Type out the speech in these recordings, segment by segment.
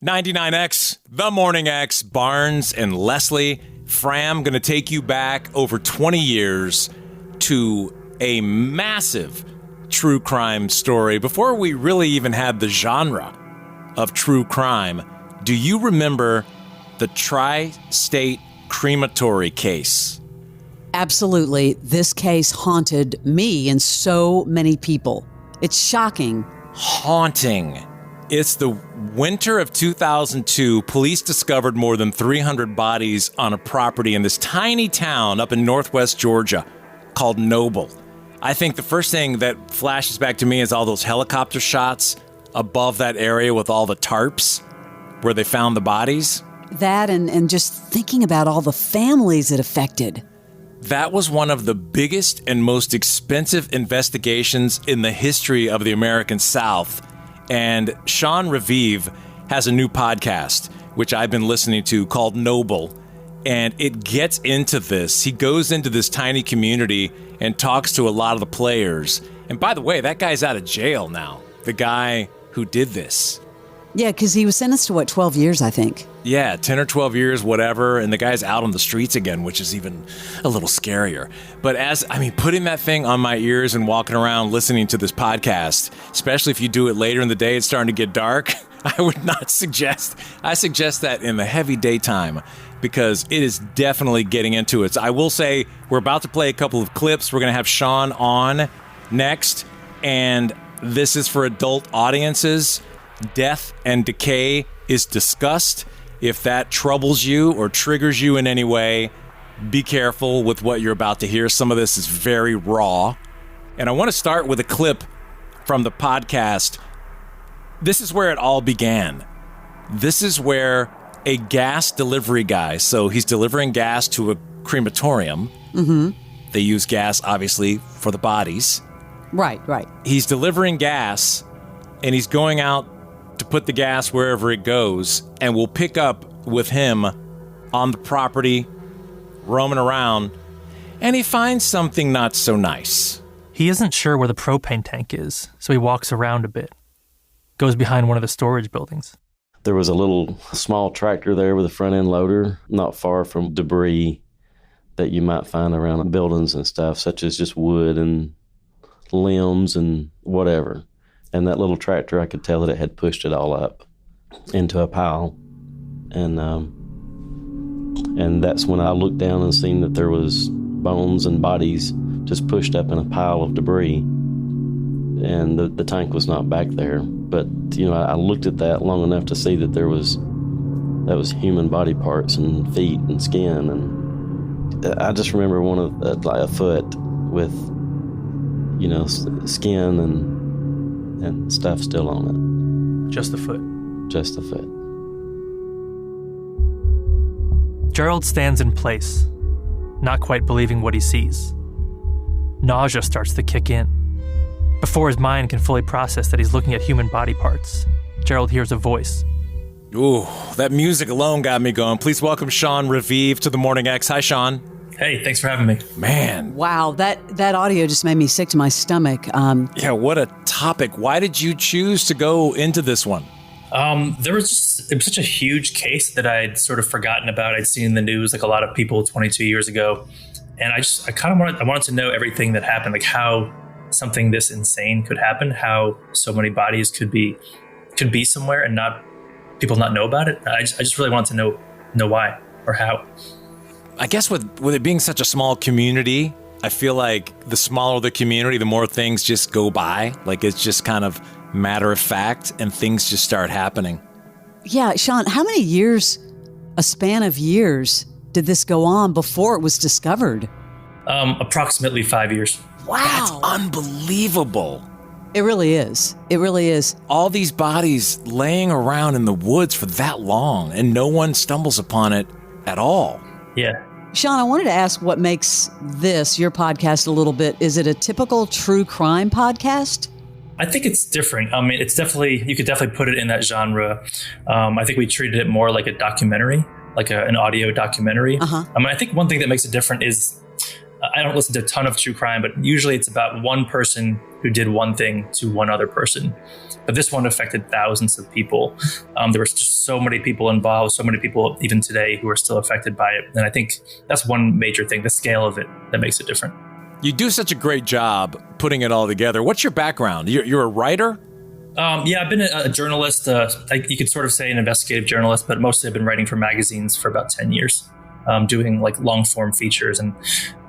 99X, The Morning X, Barnes and Leslie. Fram going to take you back over 20 years to a massive true crime story. Before we really even had the genre of true crime, do you remember the Tri-State Crematory case? Absolutely. This case haunted me and so many people. It's shocking. Haunting. It's the winter of 2002. Police discovered more than 300 bodies on a property in this tiny town up in northwest Georgia called Noble. I think the first thing that flashes back to me is all those helicopter shots above that area with all the tarps where they found the bodies. That and just thinking about all the families it affected. That was one of the biggest and most expensive investigations in the history of the American South. And Sean Raviv has a new podcast, which I've been listening to, called Noble. And it gets into this. He goes into this tiny community and talks to a lot of the players. And by the way, that guy's out of jail now. The guy who did this. Yeah, because he was sentenced to, 12 years, I think. Yeah, 10 or 12 years, whatever. And the guy's out on the streets again, which is even a little scarier. But putting that thing on my ears and walking around listening to this podcast, especially if you do it later in the day, it's starting to get dark. I would not suggest. I suggest that in the heavy daytime because it is definitely getting into it. So I will say we're about to play a couple of clips. We're going to have Sean on next. And this is for adult audiences. Death and decay is discussed. If that troubles you or triggers you in any way, be careful with what you're about to hear. Some of this is very raw. And I want to start with a clip from the podcast. This is where it all began. This is where a gas delivery guy, so he's delivering gas to a crematorium. Mm-hmm. They use gas, obviously, for the bodies. Right. He's delivering gas, and he's going out to put the gas wherever it goes, and we'll pick up with him on the property, roaming around, and he finds something not so nice. He isn't sure where the propane tank is, so he walks around a bit. Goes behind one of the storage buildings. There was a little small tractor there with a front-end loader, not far from debris that you might find around buildings and stuff, such as just wood and limbs and whatever. And that little tractor, I could tell that it had pushed it all up into a pile. And that's when I looked down and seen that there was bones and bodies just pushed up in a pile of debris. And the tank was not back there. But, I looked at that long enough to see that that was human body parts and feet and skin. And I just remember one of a foot with, skin and stuff still on it. Just the foot. Just the foot. Gerald stands in place, not quite believing what he sees. Nausea starts to kick in. Before his mind can fully process that he's looking at human body parts, Gerald hears a voice. Ooh, that music alone got me going. Please welcome Sean Raviv to the Morning X. Hi, Sean. Hey, thanks for having me. Man. Wow, that audio just made me sick to my stomach. Yeah, what a topic. Why did you choose to go into this one? It was such a huge case that I'd sort of forgotten about. I'd seen in the news like a lot of people 22 years ago. And I wanted to know everything that happened, like how something this insane could happen, how so many bodies could be somewhere and people not know about it. I just really wanted to know why or how. I guess with it being such a small community, I feel like the smaller the community, the more things just go by. Like it's just kind of matter of fact and things just start happening. Yeah, Sean, how many years, a span of years, did this go on before it was discovered? Approximately 5 years. Wow. That's unbelievable. It really is. It really is. All these bodies laying around in the woods for that long and no one stumbles upon it at all. Yeah. Sean, I wanted to ask what makes your podcast a little bit, is it a typical true crime podcast? I think it's different. I mean, you could definitely put it in that genre. I think we treated it more like a documentary, like an audio documentary. Uh-huh. I mean, I think one thing that makes it different is I don't listen to a ton of true crime, but usually it's about one person who did one thing to one other person. But this one affected thousands of people. There were just so many people involved, so many people even today who are still affected by it. And I think that's one major thing, the scale of it, that makes it different. You do such a great job putting it all together. What's your background? You're a writer? Yeah, I've been a journalist. You could sort of say an investigative journalist, but mostly I've been writing for magazines for about 10 years, doing like long form features. And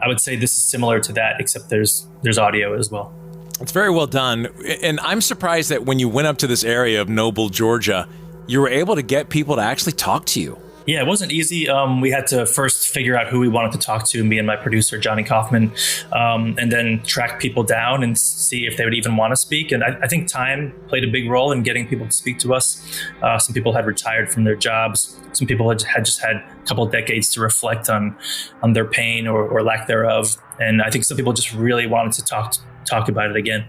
I would say this is similar to that, except there's audio as well. It's very well done. And I'm surprised that when you went up to this area of Noble, Georgia, you were able to get people to actually talk to you. Yeah, it wasn't easy. We had to first figure out who we wanted to talk to, me and my producer, Johnny Kaufman, and then track people down and see if they would even want to speak. And I think time played a big role in getting people to speak to us. Some people had retired from their jobs. Some people had just had a couple of decades to reflect on their pain or lack thereof. And I think some people just really wanted to talk about it again.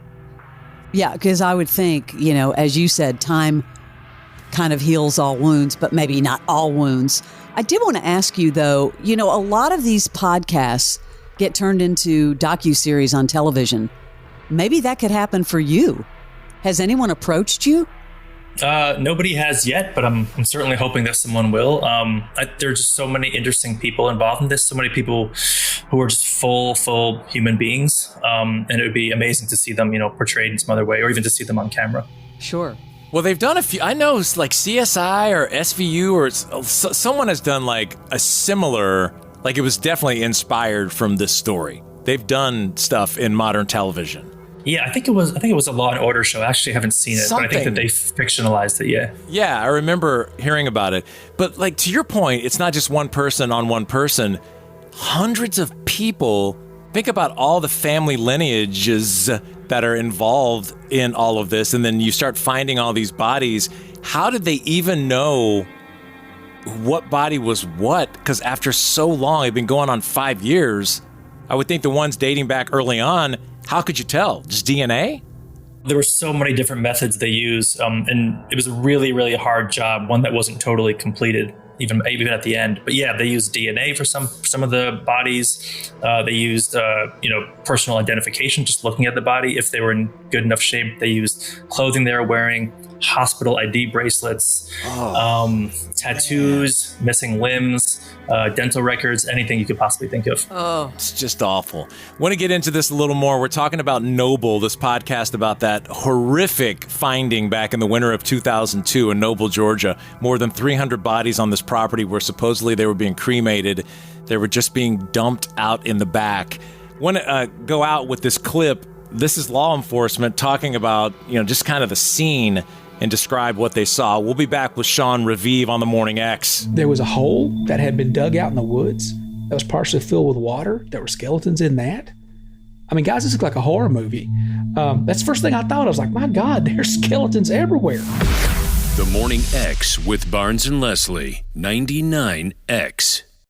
Yeah, because I would think, as you said, time kind of heals all wounds, but maybe not all wounds. I did want to ask you, though, a lot of these podcasts get turned into docuseries on television. Maybe that could happen for you. Has anyone approached you? Nobody has yet, but I'm certainly hoping that someone will. There are just so many interesting people involved in this, so many people who are just full human beings. And it would be amazing to see them, portrayed in some other way, or even to see them on camera. Sure. Well, they've done a few. I know like CSI or SVU or someone has done like a similar, like it was definitely inspired from this story. They've done stuff in modern television. Yeah, I think it was a Law and Order show. I actually haven't seen it, Something. But I think that they fictionalized it. Yeah. Yeah, I remember hearing about it. But like to your point, it's not just one person on one person. Hundreds of people. Think about all the family lineages that are involved in all of this, and then you start finding all these bodies. How did they even know what body was what? Because after so long, it's been going on 5 years. I would think the ones dating back early on, how could you tell? Just DNA? There were so many different methods they used, and it was a really, really hard job, one that wasn't totally completed, even at the end. But yeah, they used DNA for some of the bodies. They used personal identification, just looking at the body. If they were in good enough shape, they used clothing they were wearing, hospital ID bracelets, tattoos, missing limbs, dental records, anything you could possibly think of. Oh, it's just awful. Want to get into this a little more. We're talking about Noble, this podcast about that horrific finding back in the winter of 2002 in Noble, Georgia. More than 300 bodies on this property where supposedly they were being cremated. They were just being dumped out in the back. Want to go out with this clip. This is law enforcement talking about, just kind of the scene and describe what they saw. We'll be back with Sean Raviv on the Morning X. There was a hole that had been dug out in the woods that was partially filled with water. There were skeletons in that. I mean, guys, this looked like a horror movie. That's the first thing I thought. I was like, my God, there's skeletons everywhere. The Morning X with Barnes and Leslie, 99X.